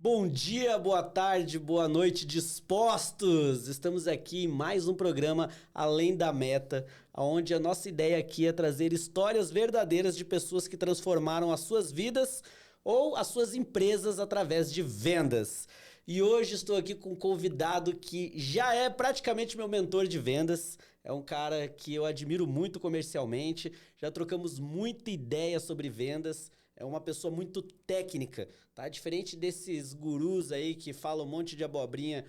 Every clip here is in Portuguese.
Bom dia, boa tarde, boa noite, dispostos! Estamos aqui em mais um programa Além da Meta, onde a nossa ideia aqui é trazer histórias verdadeiras de pessoas que transformaram as suas vidas ou as suas empresas através de vendas. E hoje estou aqui com um convidado que já é praticamente meu mentor de vendas. É um cara que eu admiro muito comercialmente, já trocamos muita ideia sobre vendas. É uma pessoa muito técnica, tá? Diferente desses gurus aí que falam um monte de abobrinha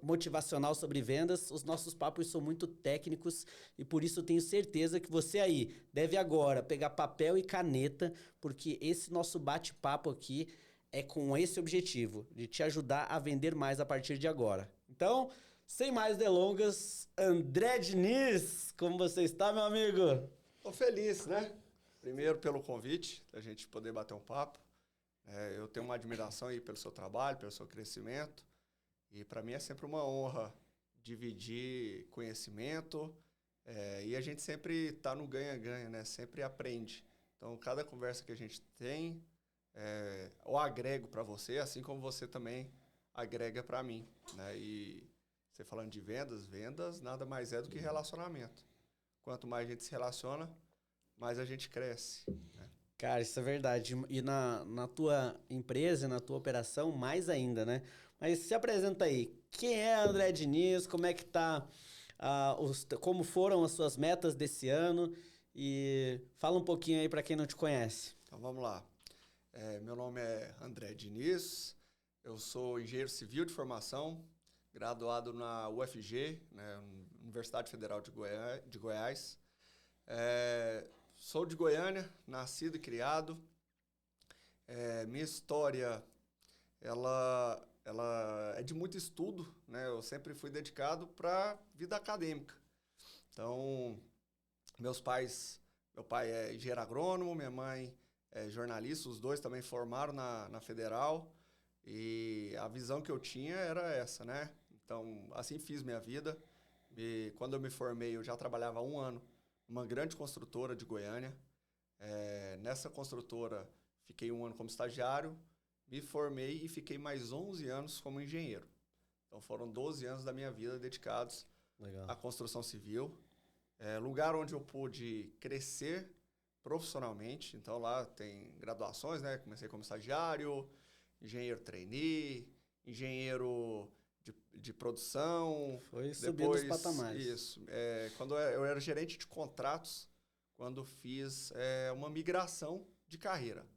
motivacional sobre vendas, os nossos papos são muito técnicos e por isso eu tenho certeza que você aí deve agora pegar papel e caneta, porque esse nosso bate-papo aqui é com esse objetivo, de te ajudar a vender mais a partir de agora. Então, sem mais delongas, André Diniz, como você está, meu amigo? Tô feliz, né? Primeiro pelo convite, da gente poder bater um papo. Eu tenho uma admiração aí pelo seu trabalho, pelo seu crescimento. E para mim é sempre uma honra dividir conhecimento. E a gente sempre tá no ganha-ganha, né? Sempre aprende. Então, cada conversa que a gente tem, eu agrego para você, assim como você também agrega para mim, né? E você falando de vendas nada mais é do que relacionamento. Quanto mais a gente se relaciona, mais a gente cresce, né? Cara, isso é verdade. E na tua empresa, na tua operação, mais ainda, né? Mas se apresenta aí. Quem é André Diniz? Como é que tá? Como foram as suas metas desse ano? E fala um pouquinho aí para quem não te conhece. Então vamos lá. Meu nome é André Diniz, eu sou engenheiro civil de formação, graduado na UFG, né, Universidade Federal de Goiás. Sou de Goiânia, nascido e criado. Minha história, ela é de muito estudo, né? Eu sempre fui dedicado para vida acadêmica. Então, meu pai é engenheiro agrônomo, minha mãe é jornalista, os dois também formaram na Federal. E a visão que eu tinha era essa, né? Então, assim fiz minha vida. E quando eu me formei, eu já trabalhava há um ano numa grande construtora de Goiânia. Nessa construtora, fiquei um ano como estagiário, me formei e fiquei mais 11 anos como engenheiro. Então, foram 12 anos da minha vida dedicados à construção civil. Lugar onde eu pude crescer profissionalmente. Então, lá tem graduações, né? Comecei como estagiário, engenheiro trainee, engenheiro de produção. Foi subindo os Depois, patamares. isso. Quando eu era gerente de contratos, quando fiz uma migração de carreira.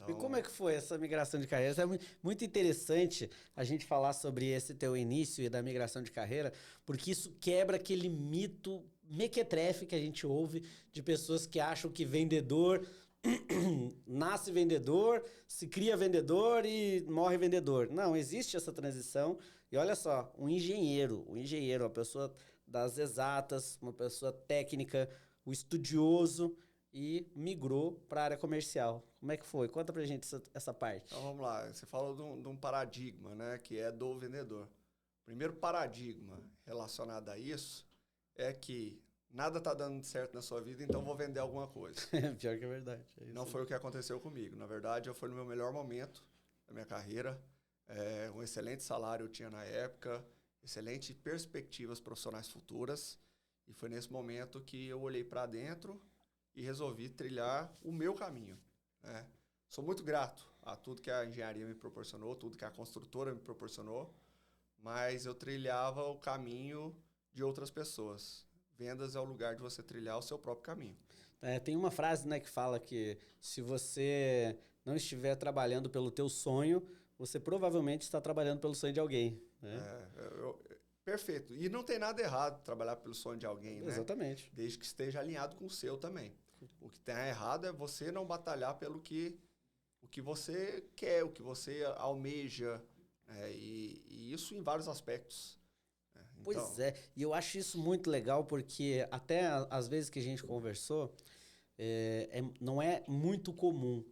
E como Então, é que foi essa migração de carreira? É muito interessante a gente falar sobre esse teu início e da migração de carreira, porque isso quebra aquele mito mequetrefe que a gente ouve de pessoas que acham que vendedor nasce vendedor, se cria vendedor e morre vendedor. Não, existe essa transição. E olha só, um engenheiro, uma pessoa das exatas, uma pessoa técnica, o estudioso e migrou para a área comercial. Como é que foi? Conta pra gente essa parte. então vamos lá. Você falou de um paradigma, né? Que é do vendedor. O primeiro paradigma relacionado a isso é que nada está dando certo na sua vida, então vou vender alguma coisa. Pior que é verdade. É isso. Não foi o que aconteceu comigo. Na verdade, eu fui no meu melhor momento da minha carreira. Um excelente salário eu tinha na época, excelentes perspectivas profissionais futuras. E foi nesse momento que eu olhei para dentro e resolvi trilhar o meu caminho, né? Sou muito grato a tudo que a engenharia me proporcionou, tudo que a construtora me proporcionou, mas eu trilhava o caminho de outras pessoas. Vendas é o lugar de você trilhar o seu próprio caminho. Tem uma frase, né, que fala que se você não estiver trabalhando pelo teu sonho, você provavelmente está trabalhando pelo sonho de alguém, né? Perfeito. E não tem nada errado trabalhar pelo sonho de alguém, né? Exatamente. Desde que esteja alinhado com o seu também. O que tem errado é você não batalhar pelo o que você quer, o que você almeja, e isso em vários aspectos. Pois é, e eu acho isso muito legal porque até às vezes que a gente conversou, não é muito comum,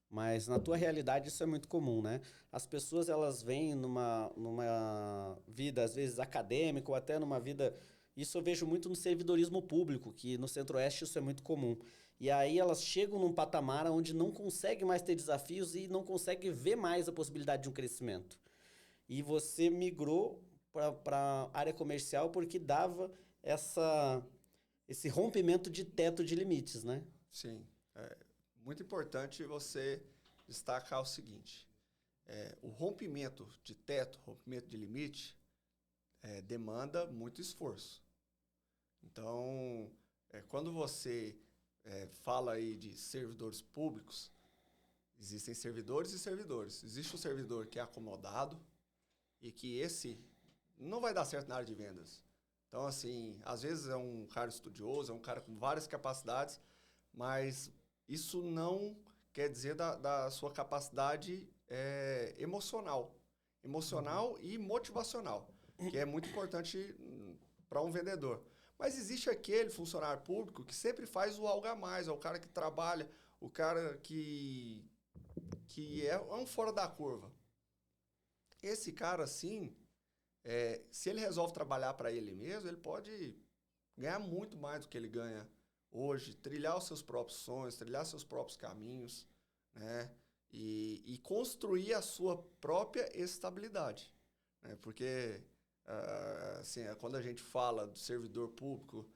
mas na tua realidade isso é muito comum, né? As pessoas elas vêm numa vida às vezes acadêmica ou até numa vida. Isso eu vejo muito no servidorismo público, que no Centro-Oeste isso é muito comum. E aí elas chegam num patamar onde não conseguem mais ter desafios e não conseguem ver mais a possibilidade de um crescimento. E você migrou para a área comercial porque dava esse rompimento de teto de limites, né? Sim. É muito importante você destacar o seguinte: o rompimento de teto, rompimento de limite, demanda muito esforço. Então, quando você fala aí de servidores públicos, existem servidores e servidores. Existe um servidor que é acomodado e que esse não vai dar certo na área de vendas. Então, assim, às vezes é um cara estudioso, é um cara com várias capacidades, mas isso não quer dizer da sua capacidade emocional. Emocional e motivacional, que é muito importante para um vendedor. Mas existe aquele funcionário público que sempre faz o algo a mais, é o cara que trabalha, o cara que é um fora da curva. Esse cara, assim, se ele resolve trabalhar para ele mesmo, ele pode ganhar muito mais do que ele ganha hoje, trilhar os seus próprios sonhos, trilhar seus próprios caminhos, né? E construir a sua própria estabilidade, né? Porque, assim, quando a gente fala do servidor público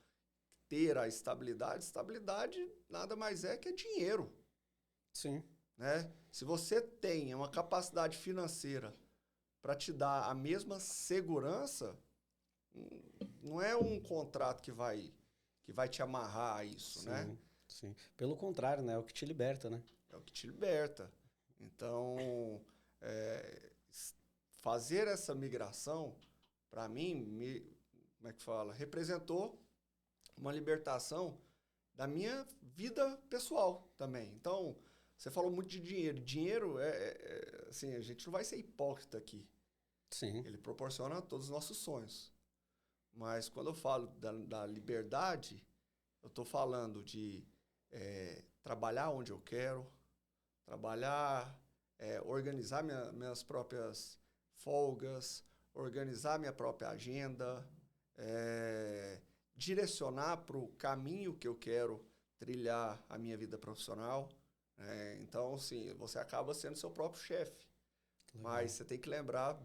ter a estabilidade nada mais é que dinheiro. Sim. Né? Se você tem uma capacidade financeira para te dar a mesma segurança, não é um contrato que vai te amarrar a isso, Sim, né? sim. Pelo contrário, né? É o que te liberta, né? É o que te liberta. Então, fazer essa migração, para mim, como é que fala? Representou uma libertação da minha vida pessoal também. Então, você falou muito de dinheiro. Dinheiro, assim, a gente não vai ser hipócrita aqui. Sim. Ele proporciona todos os nossos sonhos. Mas quando eu falo da liberdade, eu estou falando de trabalhar onde eu quero, trabalhar, organizar minhas próprias folgas, organizar minha própria agenda, direcionar para o caminho que eu quero trilhar a minha vida profissional. Então, sim, você acaba sendo seu próprio chefe. Mas você tem que lembrar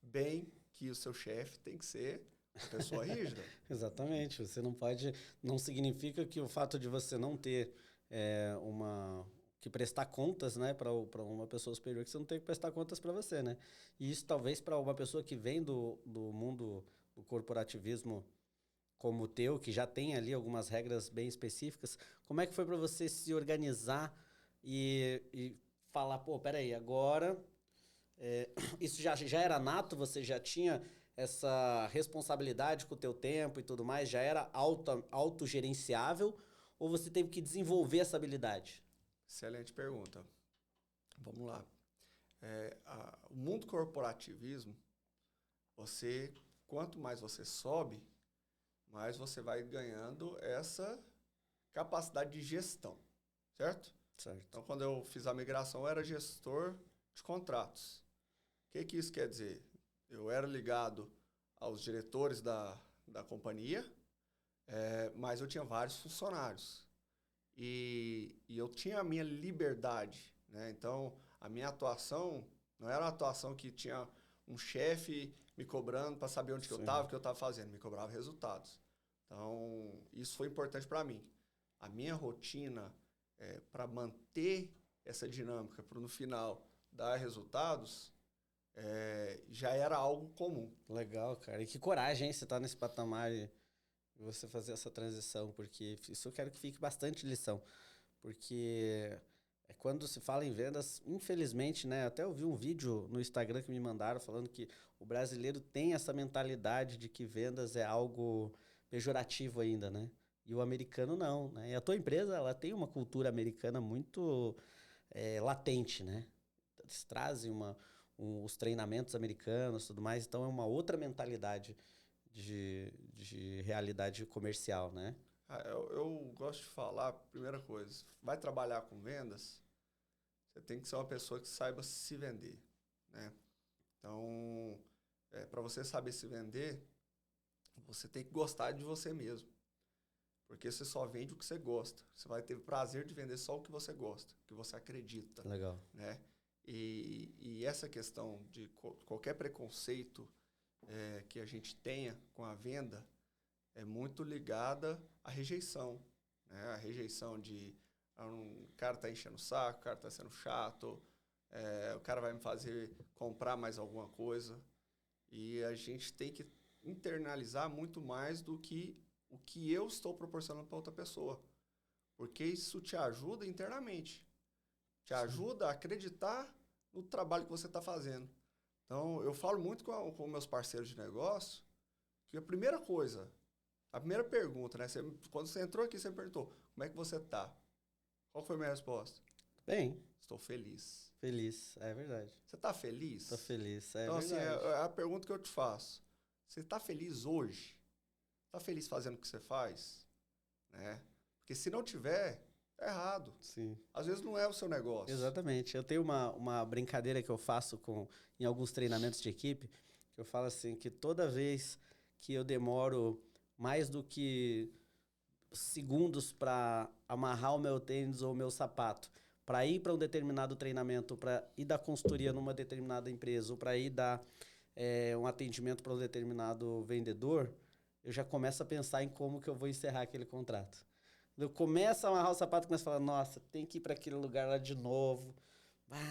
bem que o seu chefe tem que ser uma pessoa rígida. Exatamente. Você não pode. Não significa que o fato de você não ter que prestar contas, né, para uma pessoa superior, que você não tem que prestar contas para você, né? E isso talvez para uma pessoa que vem do mundo do corporativismo como o teu, que já tem ali algumas regras bem específicas, como é que foi para você se organizar e falar, pô, peraí, agora isso já era nato, você já tinha essa responsabilidade com o teu tempo e tudo mais, já era autogerenciável, ou você teve que desenvolver essa habilidade? Excelente pergunta. Vamos lá. O mundo corporativismo, quanto mais você sobe, mais você vai ganhando essa capacidade de gestão, certo? Certo. Então, quando eu fiz a migração, eu era gestor de contratos. O que isso quer dizer? Eu era ligado aos diretores da companhia, mas eu tinha vários funcionários. E eu tinha a minha liberdade, né? Então, a minha atuação não era uma atuação que tinha um chefe me cobrando para saber onde que eu estava, o que eu estava fazendo. Me cobrava resultados. Então, isso foi importante para mim. A minha rotina para manter essa dinâmica, para no final dar resultados, já era algo comum. Legal, cara. E que coragem, hein? Você tá nesse patamar e você fazer essa transição, porque isso eu quero que fique bastante lição. Porque quando se fala em vendas, infelizmente, né? Até eu vi um vídeo no Instagram que me mandaram falando que o brasileiro tem essa mentalidade de que vendas é algo pejorativo ainda, né? E o americano não, né? E a tua empresa, ela tem uma cultura americana muito latente, né? Eles trazem os treinamentos americanos e tudo mais, então é uma outra mentalidade de realidade comercial, né? Eu gosto de falar, primeira coisa, vai trabalhar com vendas, você tem que ser uma pessoa que saiba se vender, né? Então, para você saber se vender, você tem que gostar de você mesmo. Porque você só vende o que você gosta. Você vai ter o prazer de vender só o que você gosta, o que você acredita. Legal. Né? E essa questão de qualquer preconceito que a gente tenha com a venda é muito ligada à rejeição. Né? A rejeição de um cara tá enchendo o saco, o cara tá sendo chato, o cara vai me fazer comprar mais alguma coisa. E a gente tem que internalizar muito mais do que o que eu estou proporcionando para outra pessoa. Porque isso te ajuda internamente. Te ajuda a acreditar no trabalho que você está fazendo. Então, eu falo muito com meus parceiros de negócio que a primeira coisa, a primeira pergunta, né? Quando você entrou aqui, você perguntou, como é que você está? Qual foi a minha resposta? Bem. Estou feliz. Feliz, é verdade. Você está feliz? Estou feliz, é então, verdade. Então, assim, é a pergunta que eu te faço. Você está feliz hoje? Está feliz fazendo o que você faz? Né? Porque se não tiver, é errado. Sim. Às vezes não é o seu negócio. Exatamente. Eu tenho uma brincadeira que eu faço em alguns treinamentos de equipe, que eu falo assim, que toda vez que eu demoro mais do que segundos para amarrar o meu tênis ou o meu sapato, para ir para um determinado treinamento, para ir dar consultoria numa determinada empresa, ou para ir dar um atendimento para um determinado vendedor, eu já começo a pensar em como que eu vou encerrar aquele contrato. Eu começo a amarrar o sapato e começo a falar, nossa, tem que ir para aquele lugar lá de novo.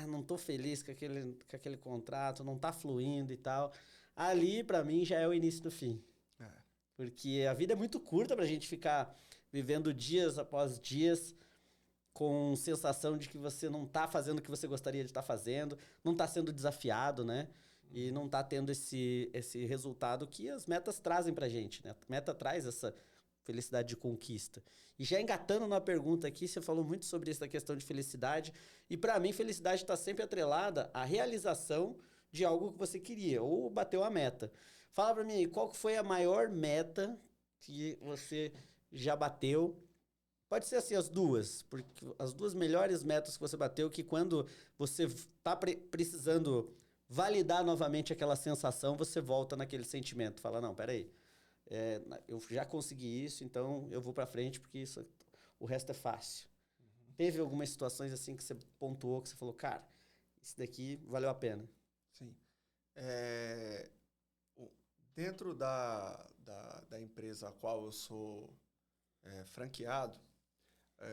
Não tô feliz com aquele contrato, não tá fluindo e tal. Ali, para mim, já é o início do fim. Porque a vida é muito curta pra gente ficar vivendo dias após dias com sensação de que você não tá fazendo o que você gostaria de estar fazendo, não tá sendo desafiado, né? E não tá tendo esse resultado que as metas trazem pra gente, né? A meta traz essa felicidade de conquista. E já engatando na pergunta aqui, você falou muito sobre essa questão de felicidade. E para mim, felicidade está sempre atrelada à realização de algo que você queria, ou bateu a meta. Fala para mim, qual foi a maior meta que você já bateu? Pode ser assim as duas, porque as duas melhores metas que você bateu, que quando você está precisando validar novamente aquela sensação, você volta naquele sentimento. Fala, não, peraí, eu já consegui isso, então eu vou para frente porque o resto é fácil. Uhum. Teve algumas situações assim que você pontuou, que você falou, cara, isso daqui valeu a pena? Sim. Dentro da empresa a qual eu sou franqueado,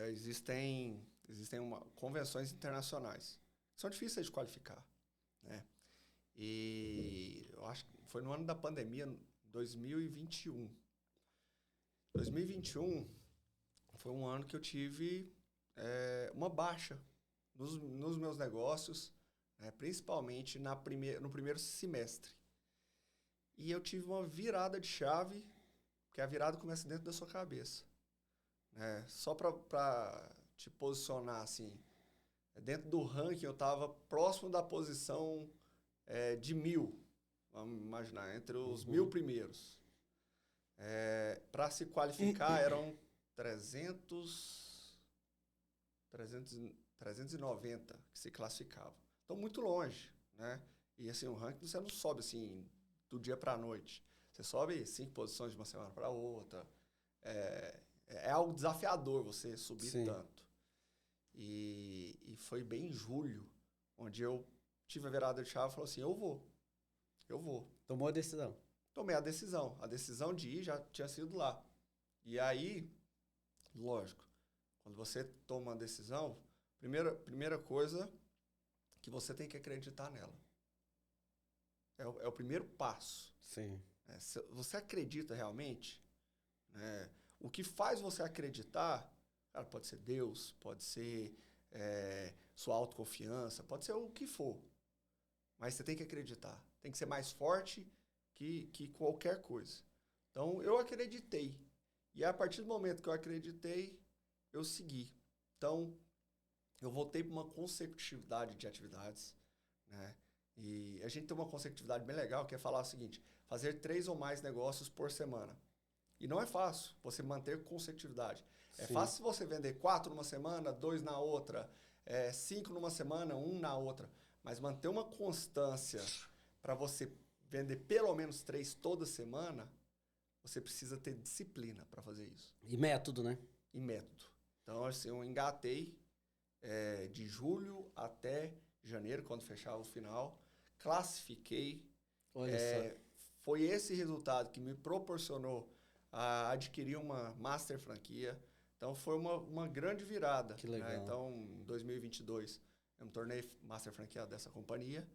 existem convenções internacionais que são difíceis de qualificar, né? E eu acho que foi no ano da pandemia, 2021. 2021 foi um ano que eu tive uma baixa nos meus negócios, principalmente no primeiro semestre. E eu tive uma virada de chave, que a virada começa dentro da sua cabeça. Só para te posicionar assim, dentro do ranking eu estava próximo da posição de 1000, vamos imaginar, entre os 1000 primeiros. Para se qualificar eram 390 que se classificavam. Então, muito longe, né? E assim, o ranking você não sobe assim do dia para a noite. Você sobe 5 posições de uma semana para outra. É algo desafiador você subir Sim. tanto. E foi bem em julho, onde eu tive a virada de chave e falei assim, eu vou. Tomou a decisão. Tomei a decisão. A decisão de ir já tinha sido lá. E aí, lógico, quando você toma uma decisão, primeira coisa que você tem que acreditar nela. É o primeiro passo. Sim. Se você acredita realmente, né, o que faz você acreditar, cara, pode ser Deus, pode ser sua autoconfiança, pode ser o que for. Mas você tem que acreditar. Tem que ser mais forte que qualquer coisa. Então, eu acreditei. E a partir do momento que eu acreditei, eu segui. Então, eu voltei para uma consecutividade de atividades, né? E a gente tem uma consecutividade bem legal, que é falar o seguinte, fazer 3 ou mais negócios por semana. E não é fácil você manter consecutividade. Sim. É fácil se você vender 4 numa semana, 2 na outra, 5 numa semana, 1 na outra. Mas manter uma constância para você vender pelo menos 3 toda semana, você precisa ter disciplina para fazer isso. E método, né? E método. Então, assim, eu engatei de julho até janeiro, quando fechava o final, classifiquei. Olha só. Foi esse resultado que me proporcionou a adquirir uma master franquia. Então, foi uma grande virada. Que legal. Né? Então, em 2022, eu me tornei master franqueado dessa companhia.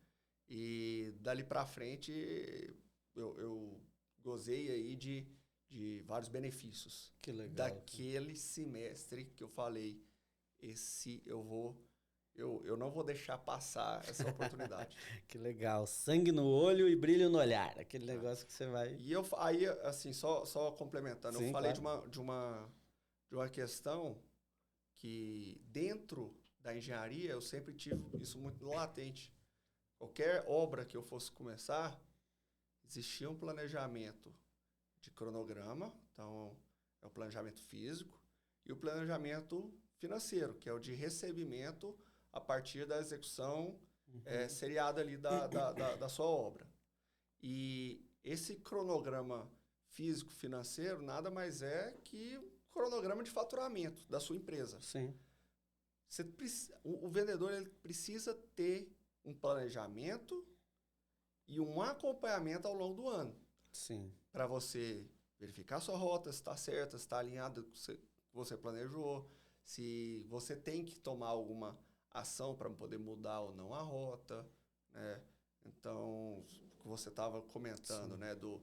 E dali para frente, eu gozei aí de vários benefícios. Que legal. Daquele semestre que eu falei, eu não vou deixar passar essa oportunidade. Que legal. Sangue no olho e brilho no olhar. Aquele negócio que você vai... E aí, assim, só complementando, Sim, eu falei claro. de uma questão que dentro da engenharia eu sempre tive isso muito latente. Qualquer obra que eu fosse começar, existia um planejamento de cronograma, então é o planejamento físico, e o planejamento financeiro, que é o de recebimento a partir da execução seriada ali da sua obra. E esse cronograma físico-financeiro nada mais é que um cronograma de faturamento da sua empresa. Sim. O vendedor ele precisa ter um planejamento e um acompanhamento ao longo do ano. Sim. Para você verificar sua rota, se está certa, se está alinhada com o que você planejou, se você tem que tomar alguma ação para poder mudar ou não a rota, né? Então, o que você estava comentando, né, do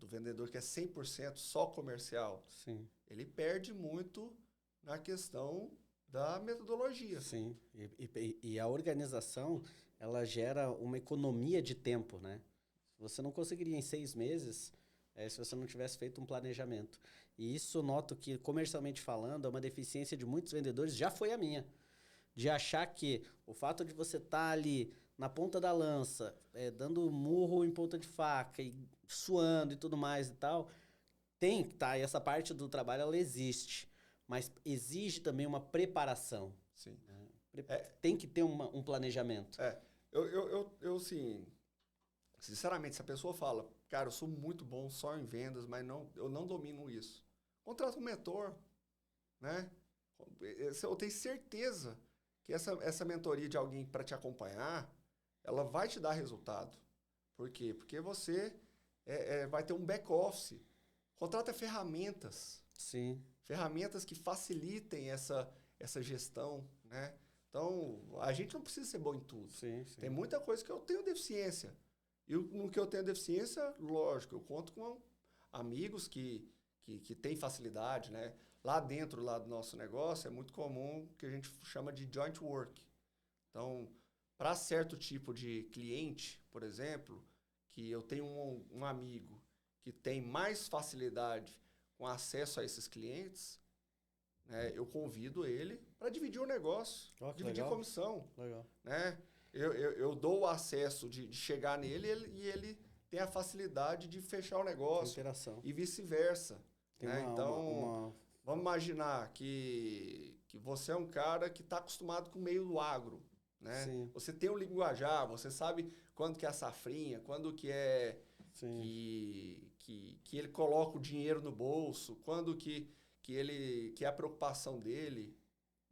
vendedor que é 100% só comercial, Sim. ele perde muito na questão da metodologia. Sim. E a organização, ela gera uma economia de tempo, né? Você não conseguiria em 6 meses se você não tivesse feito um planejamento. E isso eu noto que, comercialmente falando, é uma deficiência de muitos vendedores, já foi a minha. De achar que o fato de você estar ali na ponta da lança, dando murro em ponta de faca, e suando e tudo mais e tal, e essa parte do trabalho ela existe, mas exige também uma preparação. Sim. Tem que ter um planejamento. Eu assim, sinceramente, se a pessoa fala, cara, eu sou muito bom só em vendas, mas eu não domino isso. Contrata um mentor, né? Eu tenho certeza que essa mentoria de alguém para te acompanhar, ela vai te dar resultado. Por quê? Porque você vai ter um back-office. Contrata ferramentas. Sim. Ferramentas que facilitem essa gestão, né? Então, a gente não precisa ser bom em tudo. Sim, sim. Tem muita coisa que eu tenho deficiência. E no que eu tenho deficiência, lógico, eu conto com amigos que têm facilidade, né? Lá dentro do nosso negócio, é muito comum o que a gente chama de joint work. Então, para certo tipo de cliente, por exemplo, que eu tenho um amigo que tem mais facilidade com acesso a esses clientes, né, eu convido ele para dividir o negócio, dividir legal. comissão. Legal. Né? Eu dou o acesso de chegar nele e ele tem a facilidade de fechar o negócio. Interação. E vice-versa. Né? Então, uma... vamos imaginar que você é um cara que está acostumado com o meio do agro. Né? Sim. Você tem um linguajar, você sabe quando que é a safrinha, quando que é que ele coloca o dinheiro no bolso, quando que é a preocupação dele.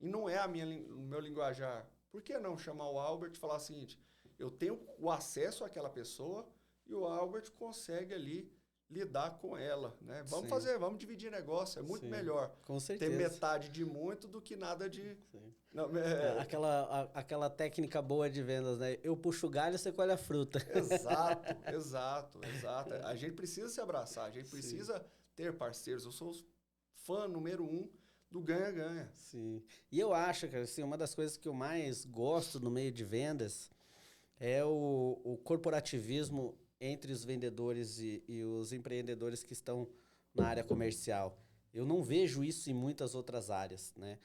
E não é o meu linguajar. Por que não chamar o Albert e falar o seguinte, eu tenho o acesso àquela pessoa e o Albert consegue ali lidar com ela, né? Vamos dividir negócio, é muito melhor com certeza. ter metade de muito do que nada de... Não, aquela técnica boa de vendas, né? Eu puxo o galho, você colhe a fruta. Exato. A gente precisa se abraçar, a gente precisa ter parceiros. Eu sou fã número 1 do ganha-ganha. Sim. E eu acho, cara, assim, uma das coisas que eu mais gosto no meio de vendas é o corporativismo entre os vendedores e os empreendedores que estão na área comercial. Eu não vejo isso em muitas outras áreas, né?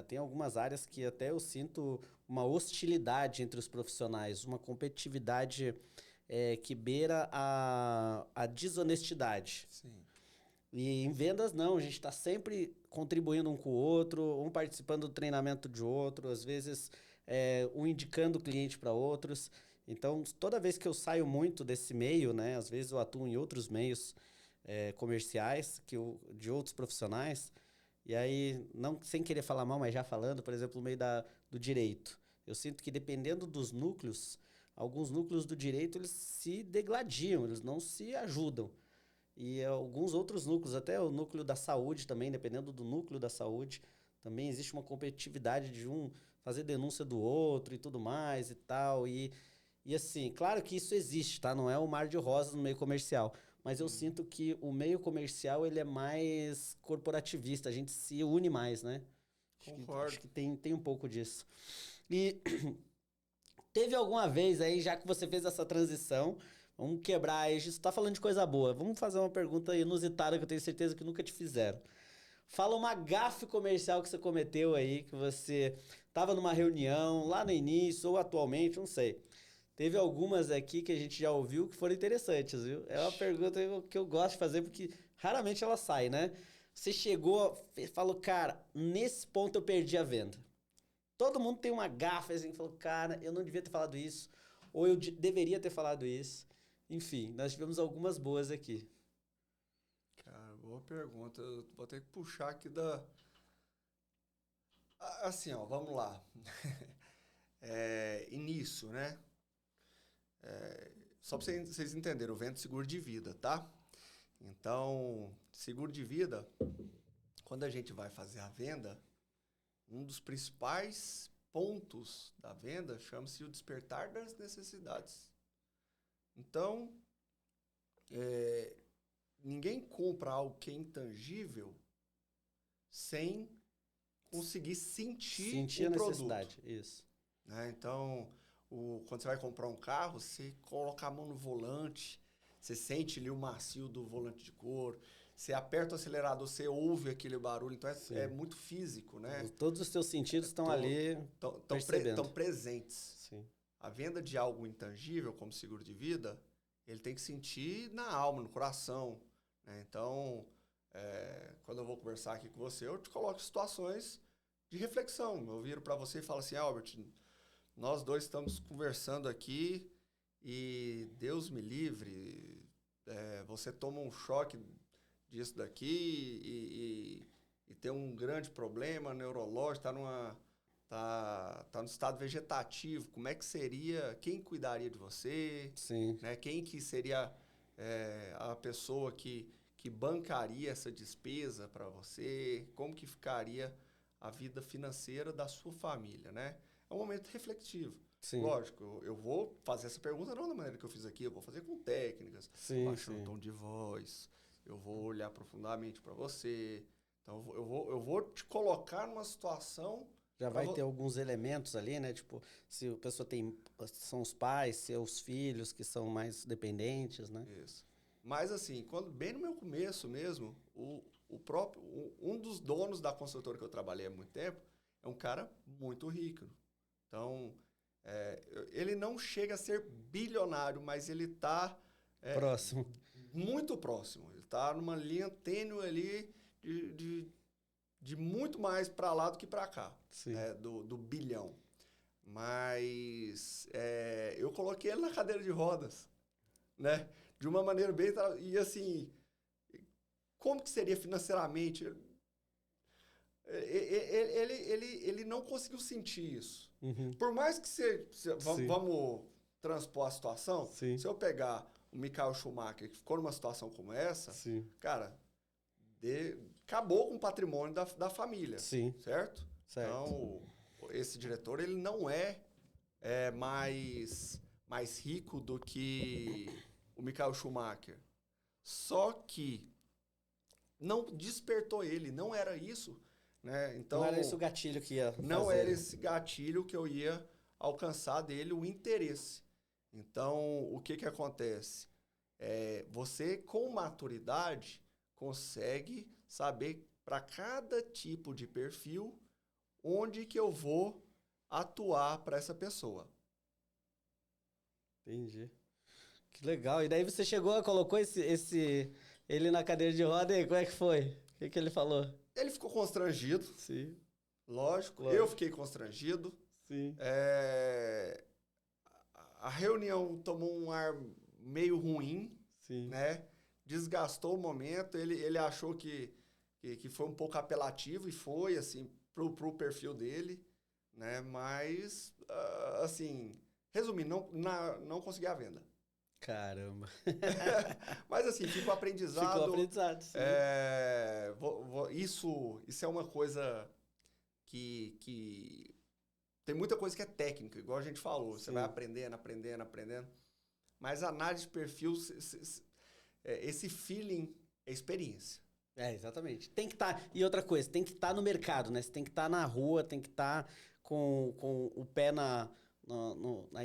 Tem algumas áreas que até eu sinto uma hostilidade entre os profissionais, uma competitividade que beira a desonestidade. Sim. E em vendas, não. A gente está sempre contribuindo um com o outro, um participando do treinamento de outro, às vezes um indicando o cliente para outros. Então, toda vez que eu saio muito desse meio, né, às vezes eu atuo em outros meios, comerciais de outros profissionais. E aí, não sem querer falar mal, mas já falando, por exemplo, no meio do direito. Eu sinto que dependendo dos núcleos, alguns núcleos do direito, eles se degladiam, eles não se ajudam. E alguns outros núcleos, até o núcleo da saúde também, dependendo do núcleo da saúde, também existe uma competitividade de um fazer denúncia do outro e tudo mais e tal. E assim, claro que isso existe, tá? Não é um mar de rosas no meio comercial. Mas eu sinto que o meio comercial, ele é mais corporativista, a gente se une mais, né? Concordo. Acho que tem um pouco disso. E teve alguma vez aí, já que você fez essa transição, vamos quebrar aí, você tá falando de coisa boa, vamos fazer uma pergunta inusitada que eu tenho certeza que nunca te fizeram. Fala uma gafe comercial que você cometeu aí, que você tava numa reunião lá no início ou atualmente, não sei. Teve algumas aqui que a gente já ouviu que foram interessantes, viu? É uma pergunta que eu gosto de fazer porque raramente ela sai, né? Você chegou, falou, cara, nesse ponto eu perdi a venda. Todo mundo tem uma gafe assim, que falou, cara, eu não devia ter falado isso, ou eu deveria ter falado isso. Enfim, nós tivemos algumas boas aqui. Cara, boa pergunta. Eu vou ter que puxar aqui da. Assim, ó, vamos lá. Início, né? Só para vocês entenderem, eu vendo seguro de vida, tá? Então, seguro de vida, quando a gente vai fazer a venda, um dos principais pontos da venda chama-se o despertar das necessidades. Então, ninguém compra algo que é intangível sem conseguir sentir a o necessidade, produto. isso. Né? Então, quando você vai comprar um carro, você coloca a mão no volante, você sente ali o macio do volante de couro, você aperta o acelerador, você ouve aquele barulho, então é muito físico, né? Todos os seus sentidos estão ali percebendo. Estão presentes. Sim. A venda de algo intangível, como seguro de vida, ele tem que sentir na alma, no coração. Né? Então, quando eu vou conversar aqui com você, eu te coloco situações de reflexão. Eu viro para você e falo assim, Albert, nós dois estamos conversando aqui e Deus me livre, você toma um choque disso daqui e tem um grande problema neurológico, tá no estado vegetativo, como é que seria, quem cuidaria de você? Sim. Né? Quem que seria a pessoa que bancaria essa despesa para você? Como que ficaria a vida financeira da sua família, né? É um momento reflexivo. Sim. Lógico, eu vou fazer essa pergunta não da maneira que eu fiz aqui, eu vou fazer com técnicas, baixando o tom de voz, eu vou olhar profundamente para você. Então, eu vou te colocar numa situação... Já vai ter alguns elementos ali, né? Tipo, se a pessoa são os pais, seus filhos que são mais dependentes, né? Isso. Mas assim, bem no meu começo mesmo, um dos donos da construtora que eu trabalhei há muito tempo é um cara muito rico. Então, ele não chega a ser bilionário, mas ele está... próximo. Muito próximo. Ele está numa linha tênue ali de muito mais para lá do que para cá, do bilhão. Mas eu coloquei ele na cadeira de rodas, né? De uma maneira bem... E assim, como que seria financeiramente? Ele não conseguiu sentir isso. Uhum. Por mais que vamos transpor a situação, Sim. se eu pegar o Michael Schumacher, que ficou numa situação como essa, cara, acabou com o patrimônio da família. Sim. Certo? Então, esse diretor, ele não é mais rico do que o Michael Schumacher. Só que não despertou ele, não era isso. Né? Então, não era esse o gatilho que ia fazer. Não era esse gatilho que eu ia alcançar dele, o interesse. Então, o que acontece? Você, com maturidade, consegue saber para cada tipo de perfil onde que eu vou atuar para essa pessoa. Entendi. Que legal. E daí você colocou ele na cadeira de roda e como é que foi? O que ele falou? Ele ficou constrangido. Sim. Lógico. Eu fiquei constrangido. Sim. A reunião tomou um ar meio ruim. Sim. Né? desgastou o momento, ele achou que foi um pouco apelativo, e foi, assim, pro perfil dele, né? Mas, assim, resumindo, não consegui a venda. Caramba. Mas, assim, fica o aprendizado. Ficou aprendizado, sim. Isso é uma coisa que tem muita coisa que é técnica, igual a gente falou. Você vai aprendendo. Mas a análise de perfil, esse feeling é experiência. Exatamente. Tem que estar. E outra coisa, tem que estar no mercado, né? Você tem que estar na rua, tem que estar com o pé na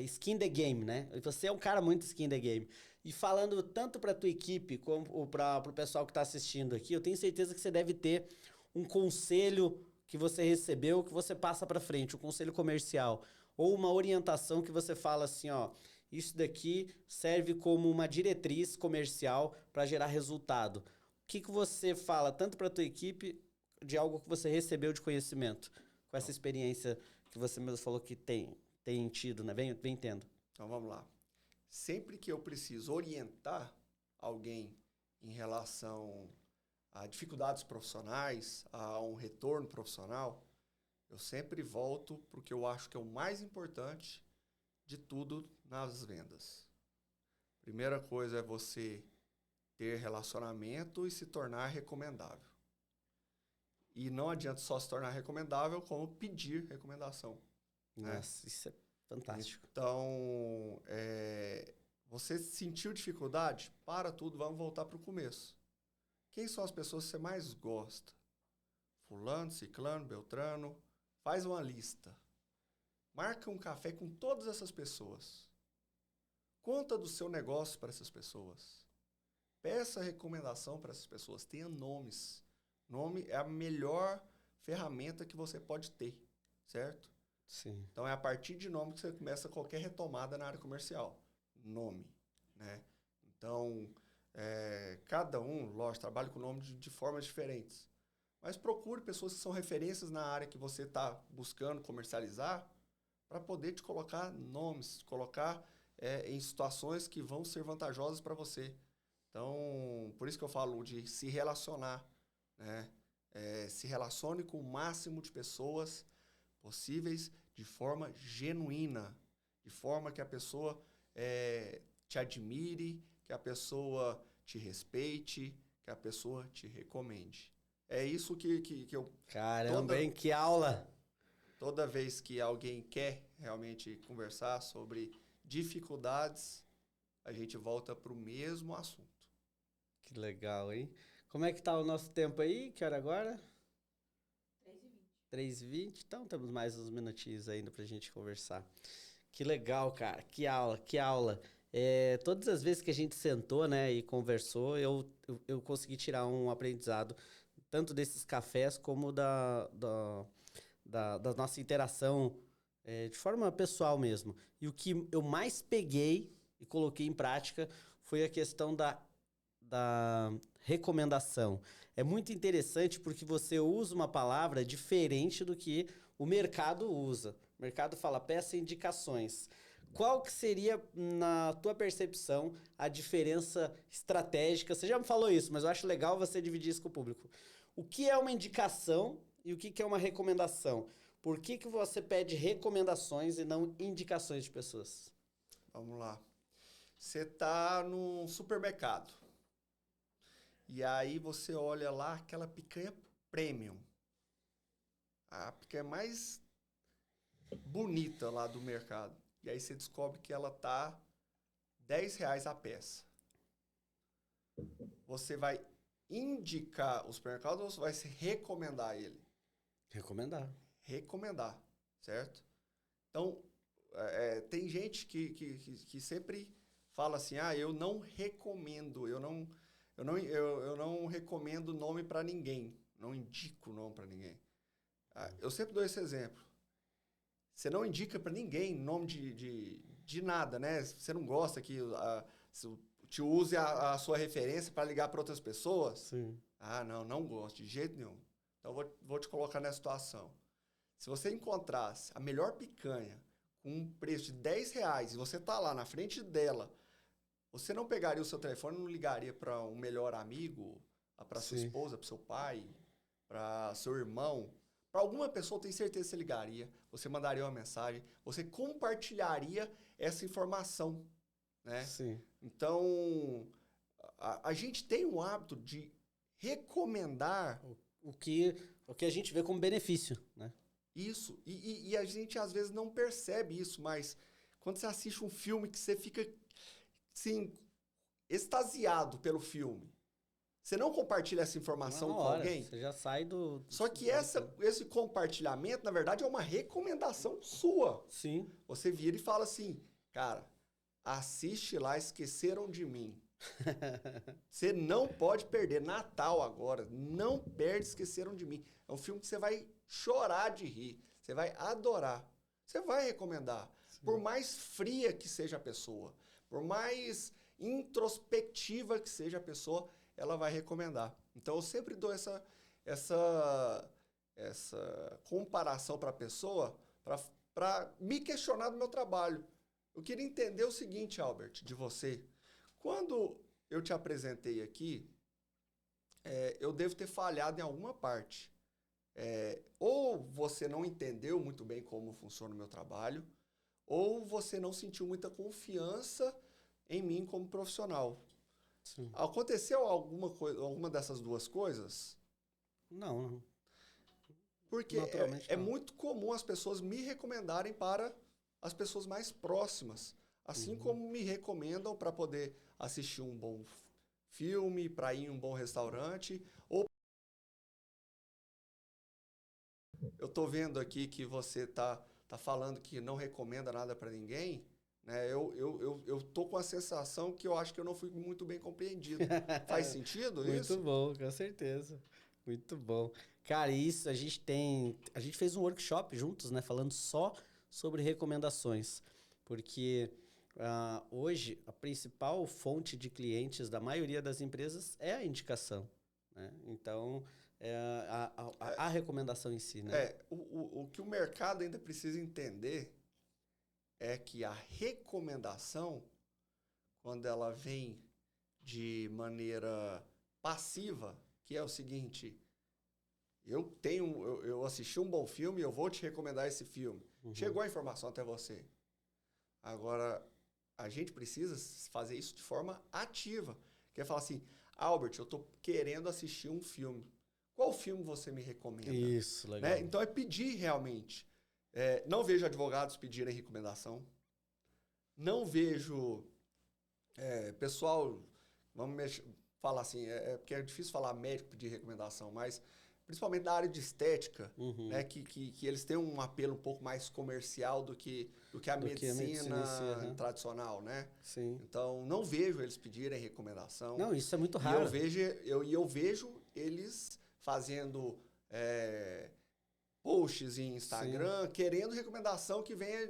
skin the game, né? Você é um cara muito skin the game. E falando tanto para tua equipe como para o pessoal que está assistindo aqui, eu tenho certeza que você deve ter um conselho que você recebeu, que você passa para frente, um conselho comercial, ou uma orientação que você fala assim, ó, isso daqui serve como uma diretriz comercial para gerar resultado. O que você fala tanto para tua equipe de algo que você recebeu de conhecimento, com essa experiência que você mesmo falou que tem tido, né? Vem tendo. Então, vamos lá. Sempre que eu preciso orientar alguém em relação a dificuldades profissionais, a um retorno profissional, eu sempre volto para o que eu acho que é o mais importante de tudo nas vendas. Primeira coisa é você ter relacionamento e se tornar recomendável. E não adianta só se tornar recomendável, como pedir recomendação. Nossa, isso é fantástico. Então, você sentiu dificuldade? Para tudo, vamos voltar para o começo. Quem são as pessoas que você mais gosta? Fulano, Ciclano, Beltrano. Faz uma lista. Marca um café com todas essas pessoas. Conta do seu negócio para essas pessoas. Peça recomendação para essas pessoas. Tenha nomes. Nome é a melhor ferramenta que você pode ter, certo? Sim. Então, é a partir de nome que você começa qualquer retomada na área comercial. Nome, né? Então, cada um, lógico, trabalha com nome de formas diferentes. Mas procure pessoas que são referências na área que você está buscando comercializar para poder te colocar nomes, colocar em situações que vão ser vantajosas para você. Então, por isso que eu falo de se relacionar, né? Se relacione com o máximo de pessoas possíveis de forma genuína, de forma que a pessoa te admire, que a pessoa te respeite, que a pessoa te recomende. É isso que eu... Caramba, hein? Que aula! Toda vez que alguém quer realmente conversar sobre dificuldades, a gente volta para o mesmo assunto. Que legal, hein? Como é que tá o nosso tempo aí? Que hora agora? 3h20. Então temos mais uns minutinhos ainda pra gente conversar. Que legal, cara. Que aula, que aula. Todas as vezes que a gente sentou, né, e conversou, eu consegui tirar um aprendizado, tanto desses cafés como da nossa interação de forma pessoal mesmo. E o que eu mais peguei e coloquei em prática foi a questão da recomendação. É muito interessante porque você usa uma palavra diferente do que o mercado usa. O mercado fala, peça indicações. Qual que seria, na tua percepção, a diferença estratégica? Você já me falou isso, mas eu acho legal você dividir isso com o público. O que é uma indicação e o que é uma recomendação? Por que você pede recomendações e não indicações de pessoas? Vamos lá. Você está num supermercado. E aí você olha lá aquela picanha premium. A picanha mais bonita lá do mercado. E aí você descobre que ela tá R$10 a peça. Você vai indicar o supermercado ou você vai se recomendar ele? Recomendar. Recomendar, certo? Então, tem gente que sempre fala assim, eu não recomendo, eu não recomendo nome para ninguém, não indico nome para ninguém. Eu sempre dou esse exemplo. Você não indica para ninguém nome de nada, né? Você não gosta que te use a sua referência para ligar para outras pessoas? Sim. Não gosto, de jeito nenhum. Então, vou te colocar nessa situação. Se você encontrasse a melhor picanha com um preço de R$10 e você tá lá na frente dela, Você não pegaria o seu telefone e não ligaria para um melhor amigo, para sua Sim. esposa, para seu pai, para seu irmão, para alguma pessoa, eu tenho certeza que você ligaria, você mandaria uma mensagem, você compartilharia essa informação, né? Sim. Então, a gente tem um hábito de recomendar O que a gente vê como benefício, né? isso, e a gente às vezes não percebe isso, mas quando você assiste um filme que você fica, assim, extasiado pelo filme, você não compartilha essa informação Na com hora, alguém? você já sai do... Só que esse compartilhamento, na verdade, é uma recomendação sua. Sim. Você vira e fala assim, cara, assiste lá Esqueceram de Mim. Você não pode perder. Natal agora, não perde Esqueceram de Mim. É um filme que você vai chorar de rir. Você vai adorar. Você vai recomendar. Sim. Por mais fria que seja a pessoa, por mais introspectiva que seja a pessoa, ela vai recomendar. Então eu sempre dou essa comparação para a pessoa para me questionar do meu trabalho. Eu queria entender o seguinte, Albert, de você. Quando eu te apresentei aqui, eu devo ter falhado em alguma parte. Ou você não entendeu muito bem como funciona o meu trabalho, ou você não sentiu muita confiança em mim como profissional. Sim. Aconteceu alguma dessas duas coisas? Não. Porque Naturalmente é não. muito comum as pessoas me recomendarem para as pessoas mais próximas. Assim como me recomendam para poder assistir um bom filme, para ir em um bom restaurante. Ou eu estou vendo aqui que você tá falando que não recomenda nada para ninguém. Né? Eu tô com a sensação que eu acho que eu não fui muito bem compreendido. Faz sentido isso? Muito bom, com certeza. Muito bom. Cara, isso a gente fez um workshop juntos, né, falando só sobre recomendações, porque hoje a principal fonte de clientes da maioria das empresas é a indicação, né? Então, a recomendação em si, né? O que o mercado ainda precisa entender é que a recomendação, quando ela vem de maneira passiva, que é o seguinte, eu assisti um bom filme, eu vou te recomendar esse filme. Chegou a informação até você. Agora, a gente precisa fazer isso de forma ativa. Quer falar assim, Albert, eu estou querendo assistir um filme. Qual filme você me recomenda? Isso, legal. Né? Então é pedir realmente. Não vejo advogados pedirem recomendação. Não vejo pessoal, falar assim, porque é difícil falar médico pedir recomendação, mas principalmente da área de estética, né, que eles têm um apelo um pouco mais comercial do que a medicina em si, tradicional, né? Sim. Então, não vejo eles pedirem recomendação. Não, isso é muito raro. E eu vejo eles fazendo posts em Instagram, querendo recomendação que venha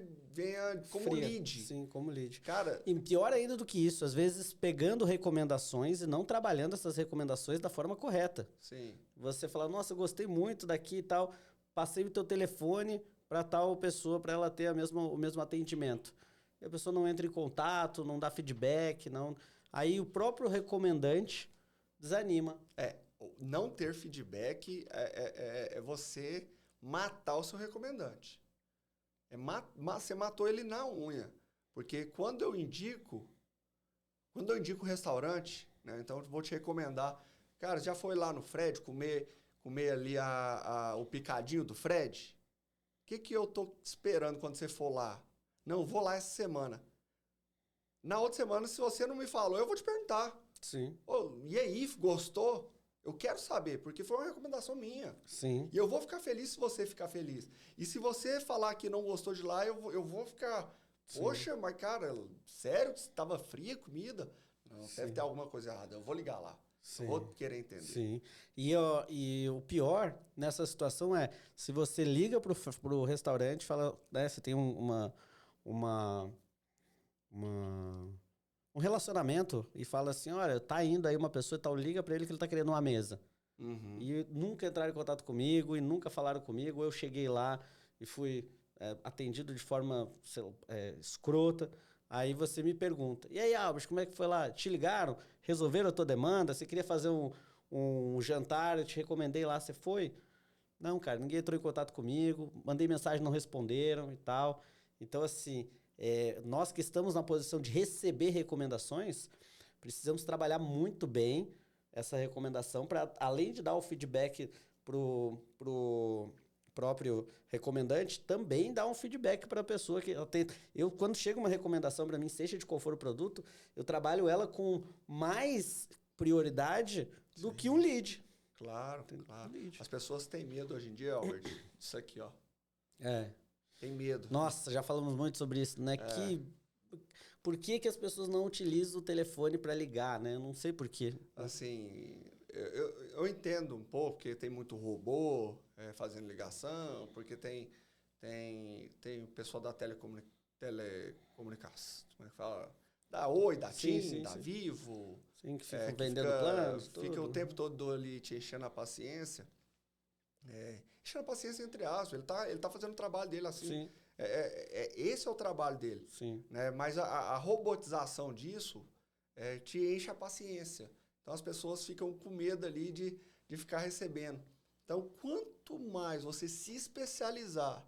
como Fria. lead. Sim, como lead. Cara, E pior ainda do que isso, às vezes pegando recomendações e não trabalhando essas recomendações da forma correta. sim. Você fala, nossa, eu gostei muito daqui e tal, passei o teu telefone para tal pessoa, para ela ter o mesmo atendimento. E a pessoa não entra em contato, não dá feedback, não. Aí o próprio recomendante desanima. Não ter feedback é você matar o seu recomendante. Você matou ele na unha. Porque quando eu indico restaurante, né, então eu vou te recomendar, cara, já foi lá no Fred comer ali o picadinho do Fred? O que eu tô esperando quando você for lá? Não, vou lá essa semana. Na outra semana, se você não me falou, eu vou te perguntar. Sim. E aí, gostou? Eu quero saber, porque foi uma recomendação minha. Sim. E eu vou ficar feliz se você ficar feliz. E se você falar que não gostou de lá, eu vou ficar... Sim. Poxa, mas cara, sério que estava fria a comida? Não, deve ter alguma coisa errada. Eu vou ligar lá. Sim. Eu vou querer entender. Sim. E o pior nessa situação é, se você liga pro restaurante e fala, né, você tem um relacionamento e fala assim, olha, tá indo aí uma pessoa e tal, liga pra ele que ele tá querendo uma mesa. E nunca entraram em contato comigo e nunca falaram comigo. Eu cheguei lá e fui atendido de forma escrota. Aí você me pergunta, e aí, Albert, como é que foi lá? Te ligaram? Resolveram a tua demanda? Você queria fazer um jantar, eu te recomendei lá, você foi? Não, cara, ninguém entrou em contato comigo, mandei mensagem, não responderam e tal. Então, assim, nós que estamos na posição de receber recomendações, precisamos trabalhar muito bem essa recomendação para, além de dar o feedback pro próprio recomendante, também dar um feedback para a pessoa que ela tem. Eu, quando chega uma recomendação para mim, seja de qual for o produto, eu trabalho ela com mais prioridade do Sim. que um lead. Claro, claro. As pessoas têm medo hoje em dia, Albert, disso aqui, ó. Tem medo. Nossa, já falamos muito sobre isso, né? Por que as pessoas não utilizam o telefone para ligar, né? Eu não sei por quê. Assim, eu entendo um pouco, porque tem muito robô fazendo ligação, porque tem o pessoal da telecomunicação, como é que fala? Da Oi, da TIM, da Vivo. Sim, que ficam vendendo planos. Fica o tempo todo ali te enchendo a paciência. Enchendo a paciência entre aspas. Ele tá fazendo o trabalho dele assim. Sim. Esse é o trabalho dele. Sim. Né? Mas a robotização disso te enche a paciência. Então as pessoas ficam com medo ali de ficar recebendo. Então, quanto mais você se especializar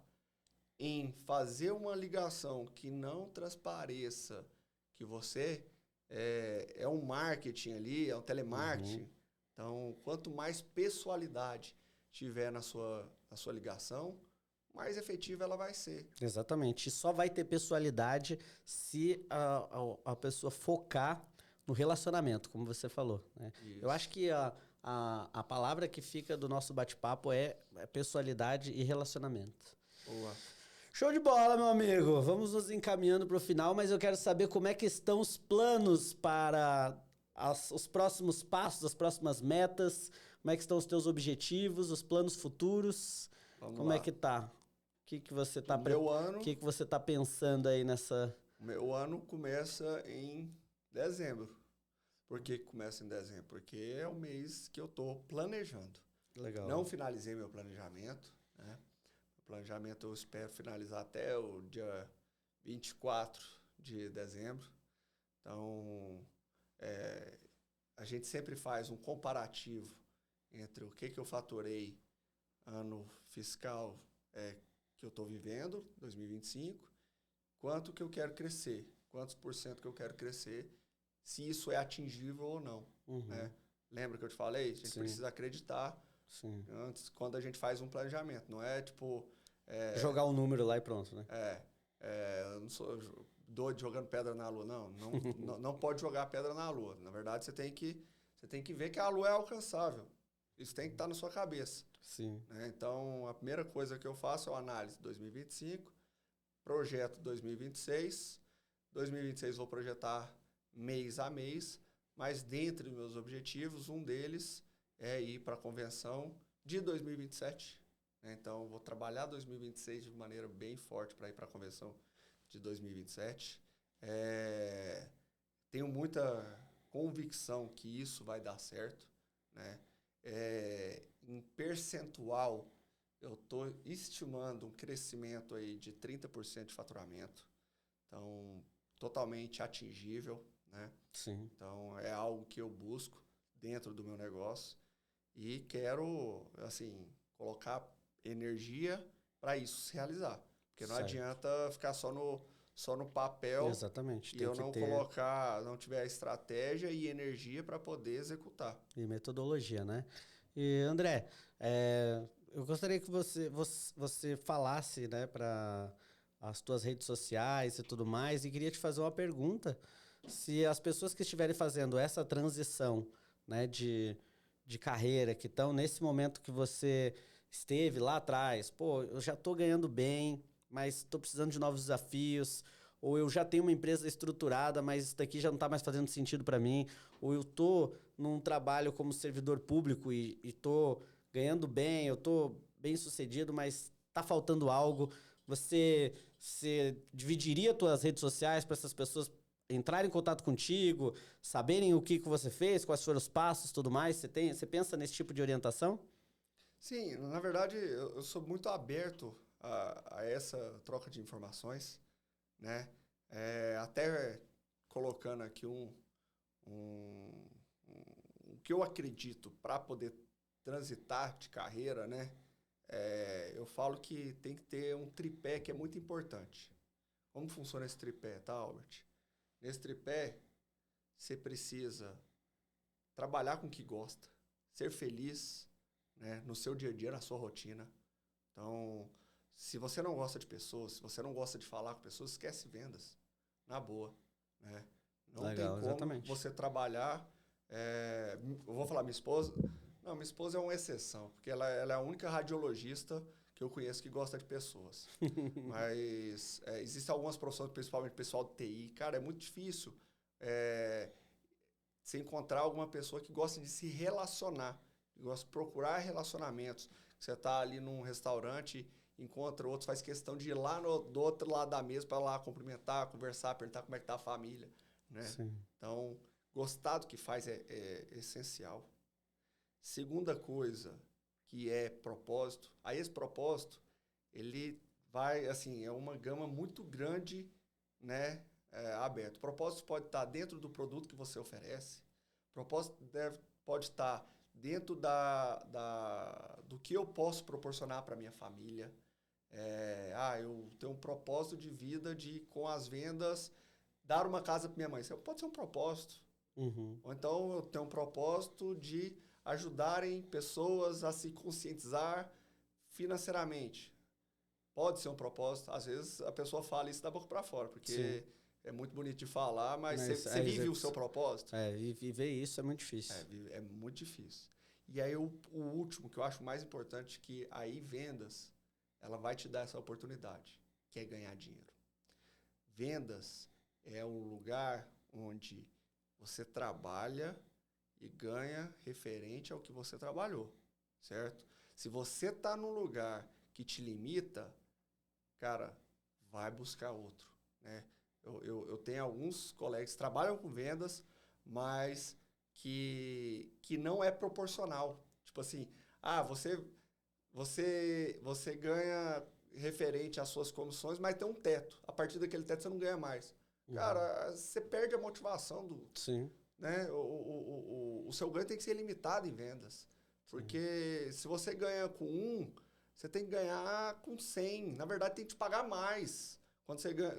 em fazer uma ligação que não transpareça que você é um marketing ali, é um telemarketing. Uhum. Então, quanto mais pessoalidade tiver na sua ligação, mais efetiva ela vai ser. Exatamente. E só vai ter pessoalidade se a pessoa focar no relacionamento, como você falou. Né? Eu acho que a palavra que fica do nosso bate-papo é pessoalidade e relacionamento. Boa. Show de bola, meu amigo. Vamos nos encaminhando para o final, mas eu quero saber como é que estão os planos para os próximos passos, as próximas metas, como é que estão os teus objetivos, os planos futuros. Como é que tá? O que você tá que você tá pensando aí nessa? O meu ano começa em dezembro. Por que começa em dezembro? Porque é o mês que eu tô planejando. Legal. Não finalizei meu planejamento, né? Planejamento eu espero finalizar até o dia 24 de dezembro. Então, a gente sempre faz um comparativo entre o que eu faturei ano fiscal que eu estou vivendo, 2025, quanto que eu quero crescer, quantos por cento que eu quero crescer, se isso é atingível ou não. Uhum. Né? Lembra que eu te falei? A gente precisa acreditar antes, quando a gente faz um planejamento. Não é tipo... jogar um número lá e pronto, né? Eu não sou doido jogando pedra na lua, não. Não pode jogar pedra na lua. Na verdade, você tem que ver que a lua é alcançável. Isso tem que estar na sua cabeça. Sim. Né? Então, a primeira coisa que eu faço é a análise de 2025, projeto 2026. 2026 vou projetar mês a mês, mas dentre meus objetivos, um deles é ir para a convenção de 2027. Então, vou trabalhar 2026 de maneira bem forte para ir para a convenção de 2027. Tenho muita convicção que isso vai dar certo. Né? Em percentual, eu estou estimando um crescimento aí de 30% de faturamento. Então, totalmente atingível. Né? Sim. Então, é algo que eu busco dentro do meu negócio e quero, assim, colocar energia para isso se realizar. Porque não adianta ficar só no papel. Exatamente. E eu não não tiver a estratégia e energia para poder executar. E metodologia, né? E, André, eu gostaria que você falasse, né, para as tuas redes sociais e tudo mais, e queria te fazer uma pergunta. Se as pessoas que estiverem fazendo essa transição, né, de carreira, que estão nesse momento que você esteve lá atrás, pô, eu já estou ganhando bem, mas estou precisando de novos desafios, ou eu já tenho uma empresa estruturada, mas isso daqui já não está mais fazendo sentido para mim, ou eu estou num trabalho como servidor público e estou ganhando bem, eu estou bem sucedido, mas está faltando algo. Você dividiria suas redes sociais para essas pessoas entrarem em contato contigo, saberem o que você fez, quais foram os passos, tudo mais? Você pensa nesse tipo de orientação? Sim, na verdade, eu sou muito aberto a essa troca de informações, né? Até colocando aqui o que eu acredito para poder transitar de carreira, né? Eu falo que tem que ter um tripé que é muito importante. Como funciona esse tripé, tá, Albert? Nesse tripé, você precisa trabalhar com o que gosta, ser feliz, né, no seu dia a dia, na sua rotina. Então, se você não gosta de pessoas, se você não gosta de falar com pessoas, esquece vendas, na boa, né? Não Legal, tem como exatamente. você trabalhar... eu vou falar minha esposa... Não, minha esposa é uma exceção, porque ela é a única radiologista que eu conheço que gosta de pessoas. Mas existem algumas profissões, principalmente pessoal de TI. Cara, é muito difícil você encontrar alguma pessoa que gosta de se relacionar, que gosta de procurar relacionamentos. Você está ali num restaurante, encontra outros, faz questão de ir lá do outro lado da mesa para lá cumprimentar, conversar, perguntar como é que está a família, né? Sim. Então, gostar do que faz é essencial. Segunda coisa, que é propósito. Aí esse propósito, ele vai, assim, é uma gama muito grande, né, aberto. O propósito pode estar dentro do produto que você oferece. O propósito pode estar dentro do que eu posso proporcionar para minha família. Eu tenho um propósito de vida de, com as vendas, dar uma casa para minha mãe. Isso pode ser um propósito. Uhum. Ou então eu tenho um propósito de ajudarem pessoas a se conscientizar financeiramente. Pode ser um propósito. Às vezes a pessoa fala isso da boca para fora, porque Sim. é muito bonito de falar, mas você a vive o seu propósito? E viver isso é muito difícil. É muito difícil. E aí o último, que eu acho mais importante, que aí vendas, ela vai te dar essa oportunidade, que é ganhar dinheiro. Vendas é um lugar onde você trabalha e ganha referente ao que você trabalhou, certo? Se você está num lugar que te limita, cara, vai buscar outro, né? Eu tenho alguns colegas que trabalham com vendas, mas que não é proporcional. Tipo assim, você ganha referente às suas comissões, mas tem um teto. A partir daquele teto você não ganha mais. Cara, você perde a motivação do... Sim. Né? O seu ganho tem que ser limitado em vendas. Porque se você ganha com 1, você tem que ganhar com 100. Na verdade, tem que te pagar mais. Quando você ganha,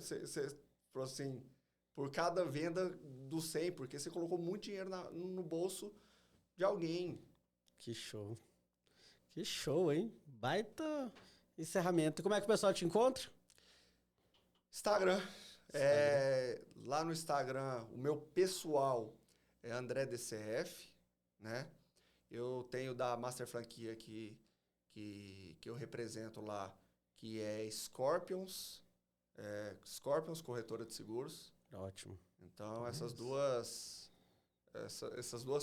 assim, por cada venda do 100, porque você colocou muito dinheiro no bolso de alguém. Que show. Que show, hein? Baita encerramento. Como é que o pessoal te encontra? Instagram. Lá no Instagram, o meu pessoal é André DCF, né? Eu tenho da Master Franquia que eu represento lá, que é Scorpions, corretora de seguros. Ótimo. Então, essas duas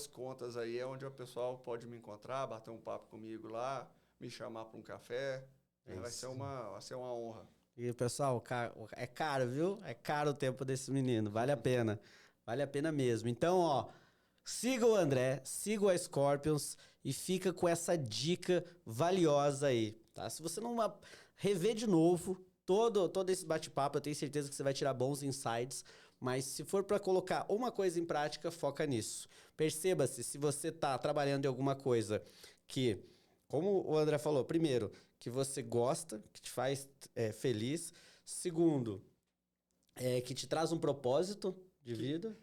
contas aí é onde o pessoal pode me encontrar, bater um papo comigo lá, me chamar para um café. Vai ser uma honra. E, pessoal, é caro, viu? É caro o tempo desse menino. Vale a pena. Vale a pena mesmo. Então, ó, siga o André, siga a Scorpions e fica com essa dica valiosa aí, tá? Se você não rever de novo todo esse bate-papo, eu tenho certeza que você vai tirar bons insights, mas se for para colocar uma coisa em prática, foca nisso. Perceba-se se você tá trabalhando em alguma coisa que, como o André falou, primeiro, que você gosta, que te faz feliz. Segundo, que te traz um propósito de vida.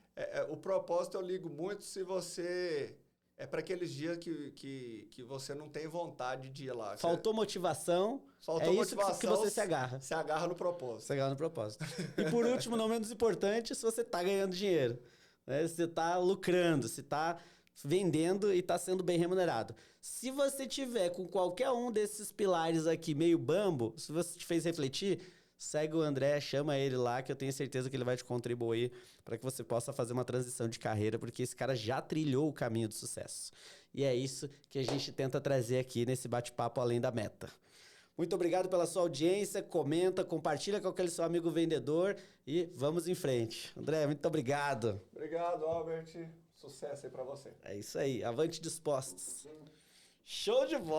O propósito eu ligo muito se você... É para aqueles dias que você não tem vontade de ir lá. Faltou motivação. Faltou motivação, isso que você se agarra. Se agarra no propósito. Se agarra no propósito. E por último, não menos importante, se você tá ganhando dinheiro. Né? Se você tá lucrando, se tá vendendo e tá sendo bem remunerado. Se você tiver com qualquer um desses pilares aqui meio bambo, se você te fez refletir, segue o André, chama ele lá, que eu tenho certeza que ele vai te contribuir para que você possa fazer uma transição de carreira, porque esse cara já trilhou o caminho do sucesso. E é isso que a gente tenta trazer aqui nesse bate-papo Além da Meta. Muito obrigado pela sua audiência, comenta, compartilha com aquele seu amigo vendedor e vamos em frente. André, muito obrigado. Obrigado, Albert. Sucesso aí para você. É isso aí, avante dispostos. Show de bola.